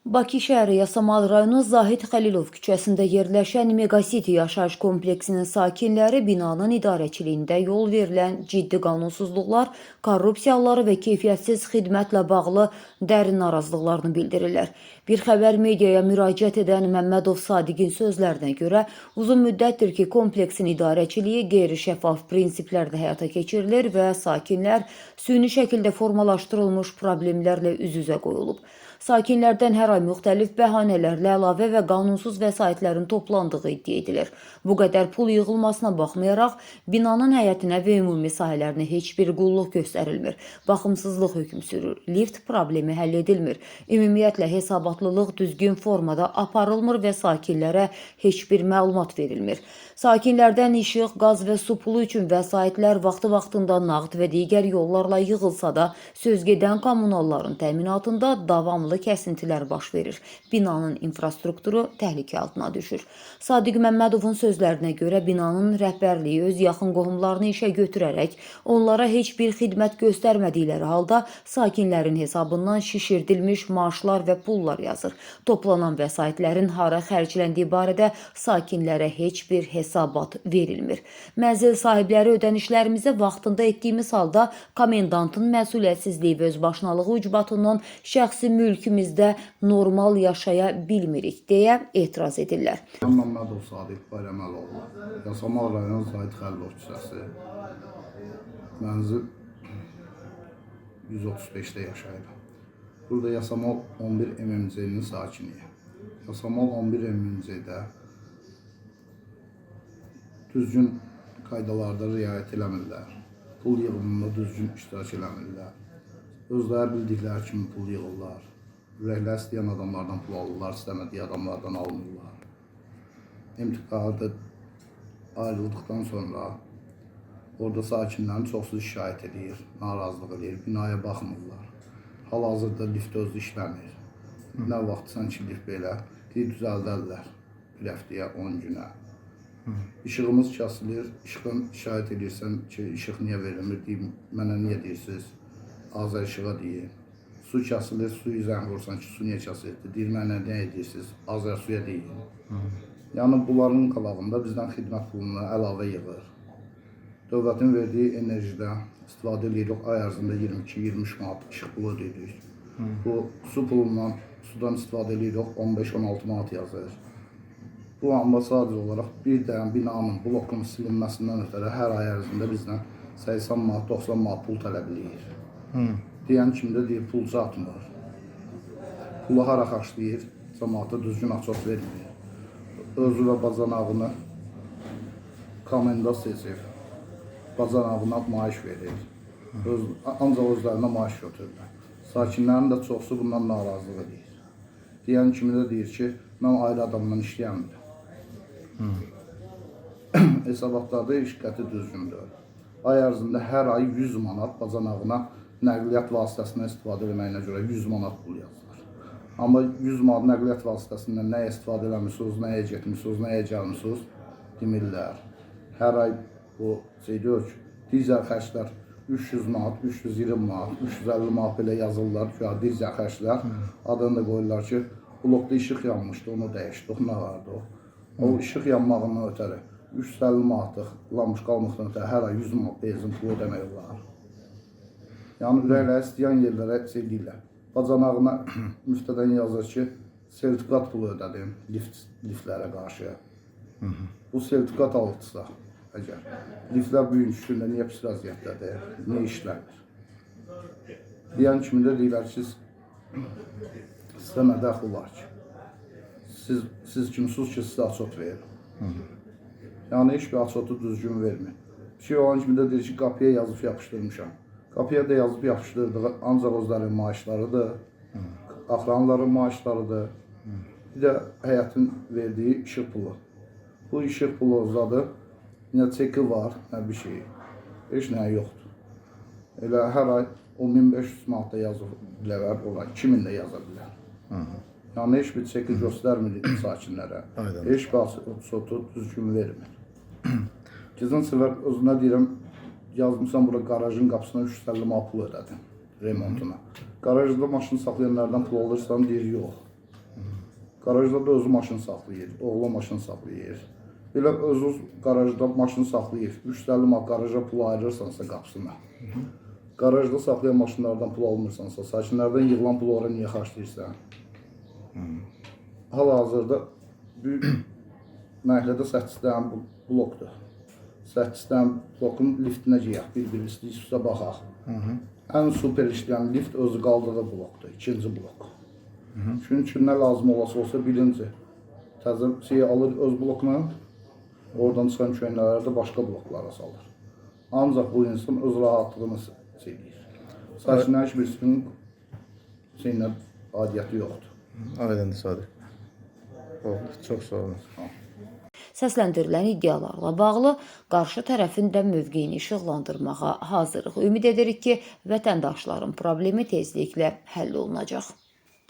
Bakı şəhəri Yasamal rayonu Zahid Xəlilov küçəsində yerləşən Megasiti yaşayış kompleksinin sakinləri binanın idarəçiliyində yol verilən ciddi qanunsuzluqlar, korrupsiya halları və keyfiyyətsiz xidmətlə bağlı dərin narazılıqlarını bildirirlər. Bir xəbər mediaya müraciət edən Məmmədov Sadiqin sözlərinə görə uzun müddətdir ki, kompleksin idarəçiliyi qeyri-şəffaf prinsiplərdə həyata keçirilir və sakinlər süni şəkildə formalaşdırılmış problemlərlə üz-üzə qoyulub. Sakinlərdən hər ay müxtəlif bəhanələrlə əlavə və qanunsuz vəsaitlərin toplandığı iddia edilir. Bu qədər pul yığılmasına baxmayaraq, binanın həyətinə və ümumi sahələrinə heç bir qulluq göstərilmir. Baxımsızlıq hökm sürür, lift problemi həll edilmir. Ümumiyyətlə, hesabatlılıq düzgün formada aparılmır və sakinlərə heç bir məlumat verilmir. Sakinlərdən işıq, qaz və su pulu üçün vəsaitlər vaxtı-vaxtında nağd və digər yollarla yığılsa da, sözgedən kommunalların təminatında davamlı kəsintilər baş verir. Binanın infrastrukturu təhlükə altına düşür. Sadiq Məmmədovun sözlərinə görə binanın rəhbərliyi öz yaxın qohumlarını işə götürərək onlara heç bir xidmət göstərmədikləri halda sakinlərin hesabından şişirdilmiş maaşlar və pullar yazır. Toplanan vəsaitlərin hara xərcləndiyi barədə sakinlərə heç bir hesabat verilmir. Mənzil sahibləri ödənişlərimizi vaxtında etdiyimiz halda komendantın məsuliyyətsizliyi və özbaşınalığı ucbatından şəxsi mülkümüzdə normal yaşaya bilmirik deyə etiraz edirlər. Məmmədov Sadiq Bayraməloğlu, Yasamal rayonu Zahid Xəlilov küçəsi, mənzil 135-də yaşayır. Burada Yasamal 11 MMC-nin sakiniyəm. Yasamal 11 MMC-də düzgün qaydalarda riayət eləmirlər. Pul yığımında düzgün iştirak eləmirlər. Özləri bildikləri kimi pul yığırlar. Ürəklər istəyən adamlardan pul alırlar, istəmədiyi adamlardan almırlar. İmtiqada ayrıldıqdan sonra orada sakinlərin çoxsu şikayət edir, narazılıq edir, binaya baxmırlar. Hal-hazırda lift özü işləmir. Nə vaxtsan ki, lift belə düzəldərlər bir həftəyə, 10 günə. İşığımız kəsilir, işıqdan şikayət edirsən ki, işıq niyə verilmir, deyim, mənə niyə deyirsiniz, Azər işığa deyir. Su kəsilir, suyu zəng vursan ki, su niyə kəsildi, deyir, mənə nə edirsiniz, Azər suya deyir. Yəni, bunların qalağında bizdən xidmət pulunu əlavə yığır. Dövlətin verdiyi enerjidən istifadə edirik, ay ərzində 22-23 manat işıq pulu ödəyirik. Bu, su pulundan, sudan istifadə edirik, 15-16 manat yazır. Bu anda sadəcə olaraq bir dənə binanın blokunun silinməsindən ötərə hər ay ərzində bizdən 80 manat, 90 manat pul tələb edir. Deyən kimi də deyir, pul çatmır. Pulu hara xərcləyir, cəmaata düzgün açıq vermir. Özü və bacanağını komenda seçir, bacanağına maaş verir. Ancaq özlərinə maaş götürürlər. Sakinlərin də çoxsu bundan narazılıq edir. Deyən kimi də deyir ki, mən ayrı adamdan işləyəmirəm. Hesabatlarda iş qəti düzgündür. Ay ərzində hər ay 100 manat bacanağına nəqliyyat vasitəsindən istifadə etməyinə görə 100 manat pul yazılır. Amma 100 manat nəqliyyat vasitəsindən nəyə istifadə eləmirsiniz, nəyə getmirsiniz, nəyə gəlmirsiniz demirlər. Hər ay o şey deyir ki, digər xərclər 300 manat, 320 manat, 350 manat belə yazırlar ki, digər xərclər adını da qoyurlar ki, blokda işıq yanmışdı, onu dəyişdik, nə vardı o? O işıq yanmağından ötəri 350 manatlıq lamış qalmaqdan ötəri hər ay 100 manat benzin pulu ödəmək olar. Yəni, ürəklər istəyən yerlərə şey deyirlər. Bacanağına müftədən yazır ki, sertifikat pulu ödədim liftlərə qarşı. Bu sertifikat alırsa, əgər liftlər bugünkü gündə niyə pis vəziyyətdədir, niyə işləmir? Deyən kimi də deyirlər ki, sizə nə dəxil var ki? Siz kimsiniz ki, sizə açot verir. Yəni, heç bir açotu düzgün vermir. Şey olan kimi də deyir ki, qapıya yazıb yapışdırmışam. Qapıya da yazıb yapışdırdığı ancaq özlərinin maaşlarıdır, axranların maaşlarıdır. Bir də həyətin verdiyi işıq pulu. Bu işıq pulu özlədir, nə çeki var, nə bir şey. Heç nə yoxdur. Elə hər ay o 1500 manatda yazıb bilərlər, olar, 2000 də yaza bilər. Yəni, heç bir çeki göstərmir sakinlərə, heç bir açotu düzgün vermir. Keçən səfər özünə deyirəm, yazmışsan bura qarajın qapısına 350 manat pul ödədim remontuna. Qarajda maşını saxlayanlardan pul alırsan, deyir, yox. Qarajda da özü maşın saxlayır, oğlu maşın saxlayır. Belə özü qarajda maşın saxlayır. 350 manat qaraja pul ayırırsansa qapısına. Qarajda saxlayan maşınlardan pul almırsansa, sakinlərdən yığılan pulu ora niyə xərcləyirsən? Hal-hazırda məhəllədə 8 dənə blokdur. 8 dənə blokun liftinə geyək, bir-bir istəyirsə baxaq. Ən super işləyən lift özü qaldığı blokdur, ikinci blok. Çünki nə lazım olsa birinci təzə şeyi alır öz blokuna, oradan çıxan köynələri də başqa bloklara salır. Ancaq bu insan öz rahatlığını eləyir. Sakinlərin heç birisinin şeyinə adiyyəti yoxdur. Aydındır Sadiq. Çox sağ olun. Səsləndirilən iddialarla bağlı qarşı tərəfin də mövqeyini işıqlandırmağa hazırıq. Ümid edirik ki, vətəndaşların problemi tezliklə həll olunacaq.